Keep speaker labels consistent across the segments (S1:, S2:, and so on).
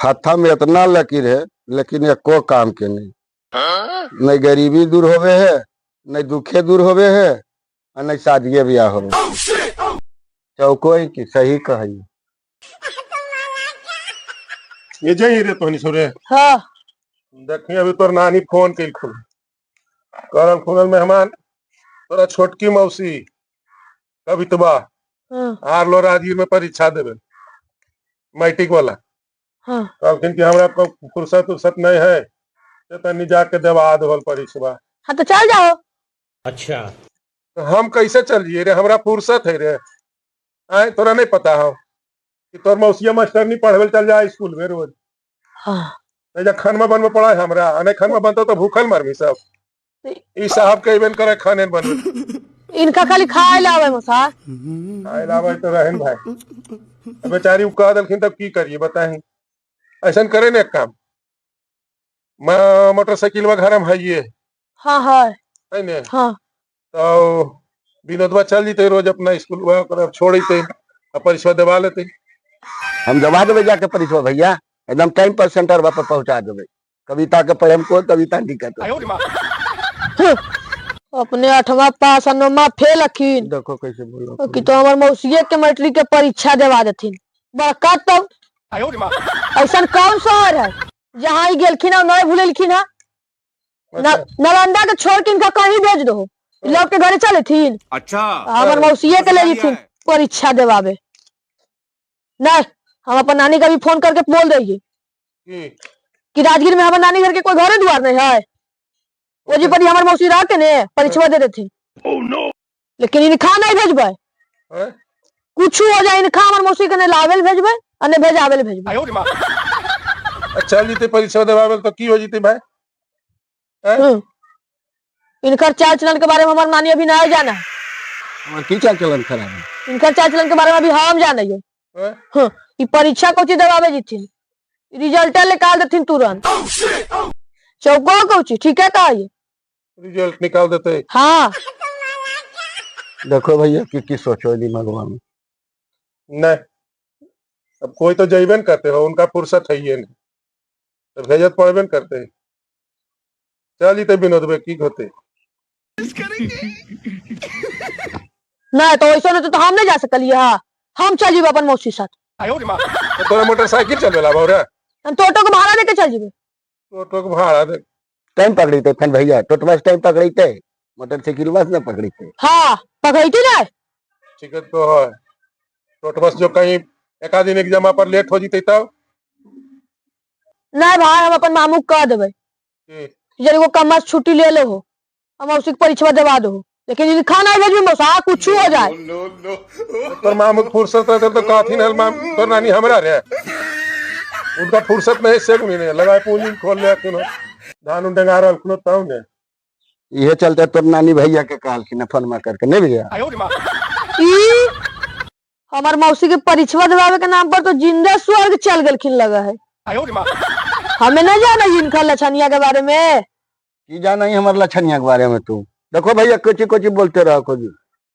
S1: हाथा में इतना लकीर है लेकिन एको काम के नहीं। नहीं गरीबी दूर होवे है, नहीं दुखे दूर होवे है, और नहीं शादी ब्याह होवे। चौको ही की सही कही।
S2: ये जही रे तोहनी सुरे।
S3: हाँ
S2: देखी अभी तोर नानी फोन कइल खुल करल खुलल मेहमान तोरा छोटकी मौसी कवितबा
S3: हाँ
S2: आरलो राजगीर में परीक्षा देवे मैट्रिक वाला।
S3: हाँ
S2: कहलखिन कि हमरा को फुर्सत उर्सत नहीं है तो तनी जाके देवा देवल परीक्षा।
S3: हाँ तो चल जाओ।
S4: अच्छा
S2: तो हम कैसे चलिए रे, हमरा फुर्सत है रे। आए तोरा नहीं पता हो कि तोर मौसिया मास्टर नहीं पढ़वे चल जाए स्कूल में रोज।
S3: हाँ
S2: नहीं खनमा बनवे पड़ा है हमरा, नहीं खनमा बनता तो भूखल मरमी सब। ई साहब के इवेंट करे खाने बनवे
S3: इनका खाली खाए लावे मसा।
S2: आए लावे तो रहन भाई। अब बेचारी कह दलखिन तब की करिए बताही। ऐसा करे ने एक काम, मोटरसाइकिल में घर में है ये
S3: हाँ हाँ
S2: है ने,
S3: हाँ
S2: तो विनोदवा चल जीते रोज अपना स्कूल छोड़ परीक्षा देवा लेते।
S1: हम दबा देवे जाके परीक्षा भैया, एकदम टाइम पर सेंटर पर पहुंचा देवे। कविता के पढ़े को कविता दिक्कत
S3: अपने 8वां पास 9वां फेल अखिन
S1: देखो कैसे बोलो
S3: कि तो हमार मौसिये के मैट्रिक के परीक्षा देवा देथिन। बड़का तब ऐसा कौन शहर है जहाँ ही गेलखिन और नहीं भूलेलखिन है। नालंदा के छोड़ के इनका कहीं भेज दो, लोग के घरे चले थीन।
S4: अच्छा
S3: हमार मौसिये के ले थीन परीक्षा देवावे। नहीं हम अपन नानी का भी फोन करके बोल देंगे कि राजगीर में हमारे नानी घर के कोई घरे द्वार नहीं है, वो जी पर हमारे मौसी रह के ने परीक्षा दे देते। लेकिन इनखा नहीं भेजबे, कुछ हो जाए इनखा हमारे मौसी के ने लावेल भेजबे और ने भेजावेल भेजबे।
S2: चल जीते परीक्षा देवावेल तो की हो जीते भाई।
S3: इनकर चाल चलन के बारे में हमारे नानी अभी नहीं जाना है।
S1: हमार की चाल चलन खराब है।
S3: इनकर चाल चलन के बारे में अभी हम जाने हो। ये परीक्षा कोची देवावे जीथिन, रिजल्ट निकाल देथिन तुरंत। चौको कोची ठीक है का ये
S2: रिजल्ट निकाल देते।
S3: हाँ
S1: देखो भैया की सोचो दिमाग में।
S2: नहीं अब कोई तो जइबन करते हो, उनका फुर्सत है ये नहीं तो भेजत पड़बे करते। चल जीते विनोद भाई की होते
S3: नहीं तो ऐसा नहीं तो हम नहीं जा सकलिए। हाँ हम चल जीबे अपन मौसी साथ।
S2: तो तोरा मोटरसाइकिल चलवेला बाबू रे,
S3: हम टोटो को भाड़ा देके चल जीबे।
S2: टोटो को भाड़ा दे
S1: टाइम पकड़ीते फिर भैया, टोटवा टाइम पकड़ीते मोटरसाइकिल बस न पकड़ीते।
S3: हाँ पकड़ती ना
S2: ठीक है तो है टोटो बस जो कहीं एक आध दिन एग्जाम पर लेट हो जीते तब
S3: नहीं भाई हम अपन मामू कह देवे जब वो कम से छुट्टी ले लो हो, हम उसी परीक्षा देवा दो। लेकिन इन खाना भेज में मसा कुछ हो जाए।
S2: तोर मामू फुर्सत रहते तो काथी न माम तोर नानी हमरा रे, उनका फुर्सत नहीं से नहीं लगाए पूंजी खोल ले कुनो धान उन डंगा रहल कुनो तौ ने।
S1: ये चलते तोर नानी भैया के कहल कि न फोन में करके नहीं भैया।
S3: हमार मौसी के परीक्षा दिलावे के नाम पर तो जिंदा स्वर्ग चल गलखिन लगा है। हमें नहीं जाना इनका लछनिया के बारे में।
S1: की जाना ही हमारे लछनिया के बारे में तू। देखो भैया कोची कोची बोलते रहो कुछ।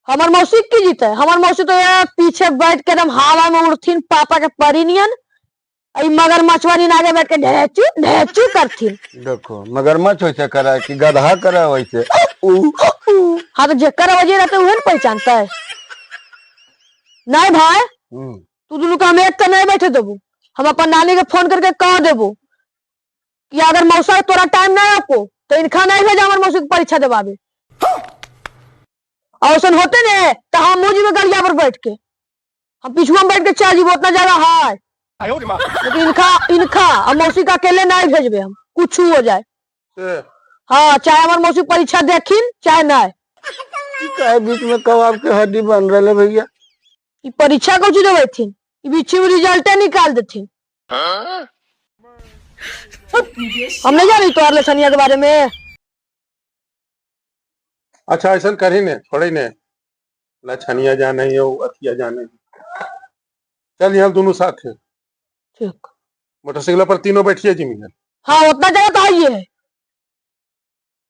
S3: हमार मौसी की जीते, हमार मौसी तो यार पीछे बैठ के एकदम हवा में उड़थिन पापा के परिनियन। मगर मछुआरी आगे बैठ के ढेचू ढेचू करथिन।
S1: देखो मगरमच्छ वैसे करा कि गधा करा वैसे।
S3: हाँ तो जेकर वजह रहते उहे पहचानता है। नहीं भाई तू दोनों का हम एक तो नहीं बैठे देबू। हम अपन नानी के फोन करके कह देबू कि अगर मौसा तोरा टाइम नहीं आपको तो इनका नहीं भेजा हमारे मौसी की परीक्षा देवावे। और होते ने तो हम मुझी में गलिया पर बैठ के हम पिछुआ में बैठ के चल जीवो उतना जगह है। लेकिन इनका और मौसी का अकेले नहीं भेजबे हम, कुछ हो जाए। हाँ चाहे हमारे मौसी परीक्षा देखिन चाहे नहीं।
S1: बीच में कबाब के हड्डी बन रहे भैया।
S3: परीक्षा को देवे थी बीच में रिजल्ट निकाल देथिन। हम नहीं जानी तो लछनिया के बारे में।
S2: अच्छा ऐसा करी ने थोड़े ने लछनिया जाने हो अथिया जाने। चल यहाँ दोनों साथ है
S3: ठीक।
S2: मोटरसाइकिल पर तीनों बैठिए जिमी।
S3: हाँ उतना जगह तो है है।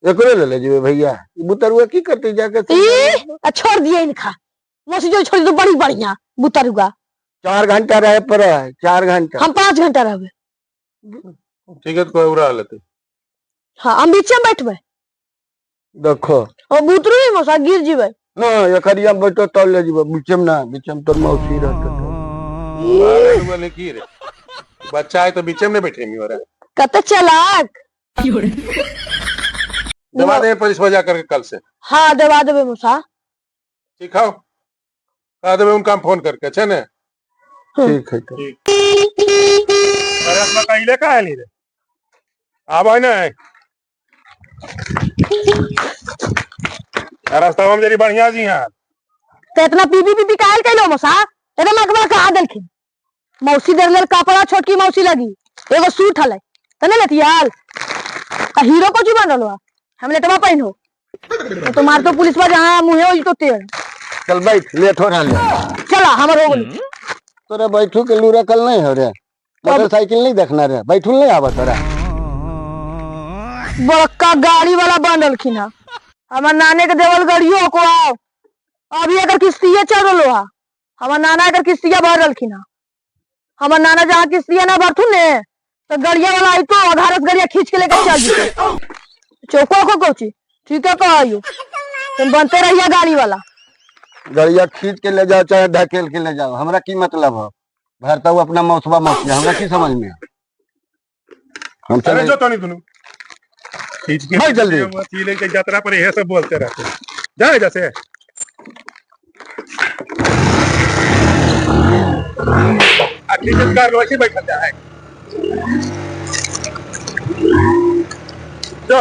S1: एक ले जीवे भैया। बुतरुआ की करते जाके
S3: छोड़ दिए इनका मौसी जो छोड़ दो बड़ी बढ़िया बुतरुआ।
S1: 4 घंटा रहे पर 4 घंटा
S3: हम 5 घंटा रहे।
S2: ठीक है तो कोई उड़ा लेते।
S3: हाँ हम बीच में बैठबे
S1: देखो
S3: और बुतरू ही मौसा गिर जीवे
S1: ना एकरिया में बैठो तब ले जीबो बीचम ना बीचम तोर मौसी रहते तो
S2: मारे वाले की रे बच्चा है तो बीच में बैठेंगे और
S3: कते चलाक
S2: दबा दे पुलिस वजह करके कल से।
S3: हाँ दबा देबे मौसा
S2: ठीक है कह देबे उनका फोन करके छे ने।
S1: ठीक है तो
S2: अरे अपना कहिले का आली रे आब है ना रास्ता में जरी बढ़िया जी हां
S3: तो इतना पीपी पीपी काहे कैलो मौसा एकदम अखबार कहा देलखिन मौसी देर लेल कपड़ा छोटकी मौसी लगी एगो सूट हले तने लेतियाल आ हीरो को जुबान रहलो हम लेटवा पहिन हो तो मार तो पुलिस में जहां मुंहे होई तो तेल
S1: चल बैठ लेट हो रहा
S3: चला हमर हो गेली
S1: तोरा बैठू के लूरा कल नहीं हो रे मोटरसाइकिल नहीं देखना रे बैठू नहीं आवा तोरा
S3: बड़का गाड़ी वाला बनलखिन है हमर नाने के देवल गाड़ियों को आओ अभी अगर किस्तिया चल रहा है हमर नाना अगर किस्तिया भर रखिन है हमर नाना जहाँ किस्तिया ना भरथुन ने तो गड़िया वाला आई तो आधारत गड़िया खींच के लेकर चल जीते चौको को कोची ठीक है कहियो तुम बनते रहिए गाड़ी वाला
S1: गड़िया खींच के ले जाओ चाहे ढकेल के ले जाओ हमरा की मतलब है भरता हूँ अपना मौसबा मौसी हमरा की समझ में हम
S2: अरे
S1: चले
S2: जो तो नहीं तुनु खींच के
S1: भाई जल्दी।
S2: चीले के यात्रा पर यह सब बोलते रहते जाए जैसे आखिर कार रोशी बैठा है जो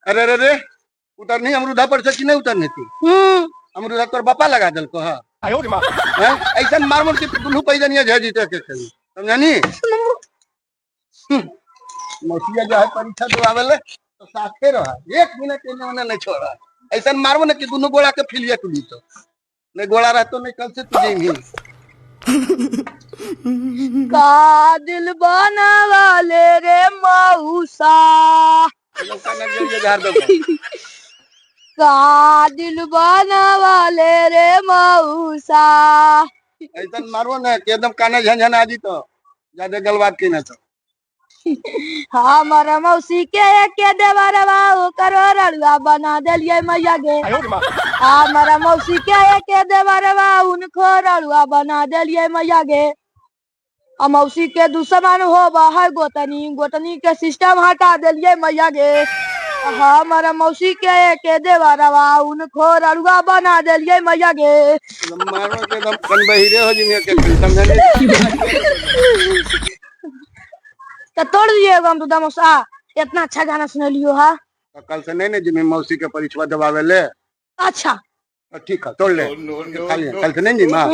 S1: अरे रे रे उतरनी अमरूदा पर से कि नहीं उतरनी थी अमरूदा तोर बापा लगा दल को हाँ ऐसा मार मार के दुनू पैदल नहीं है जीते के खेली समझनी मौसिया जो है परीक्षा दिवावे ले तो साथे रहा 1 मिनट के ने नहीं छोड़ा ऐसा मारबो ना कि दोनों गोड़ा के फिलिया टूटी तो नहीं गोड़ा रहतो नहीं कल से तुझे ही
S3: का दिल बनावाले रे मौसा का दिल बनावाले रे मौसा
S1: ऐसा मारबो ना कि एकदम काने झंझन आजी तो ज्यादा गलबात की ना तो
S3: हमारा मौसी के देवरवा करो रड़ुआ बना देलिए मैया गे हमारा मौसी के देवरवा उनको रड़ुआ बना देलिए मैया गे आ मौसी के दुश्मन हो है गोतनी गोतनी के सिस्टम हटा देलिए मैया गे हमारा मौसी के देवरवा उनको रड़ुआ बना देलिए मैया गे
S1: मारो के एकदम कन बहिरे हो जिमे के समझने
S3: तो तोड़ दिएगा हम तो दमोसा इतना अच्छा गाना सुन लियो हा
S1: तो कल से नहीं जिमे मौसी के परीक्षा दबावे ले
S3: अच्छा
S1: ठीक है तोड़ ले कल से नहीं जी मां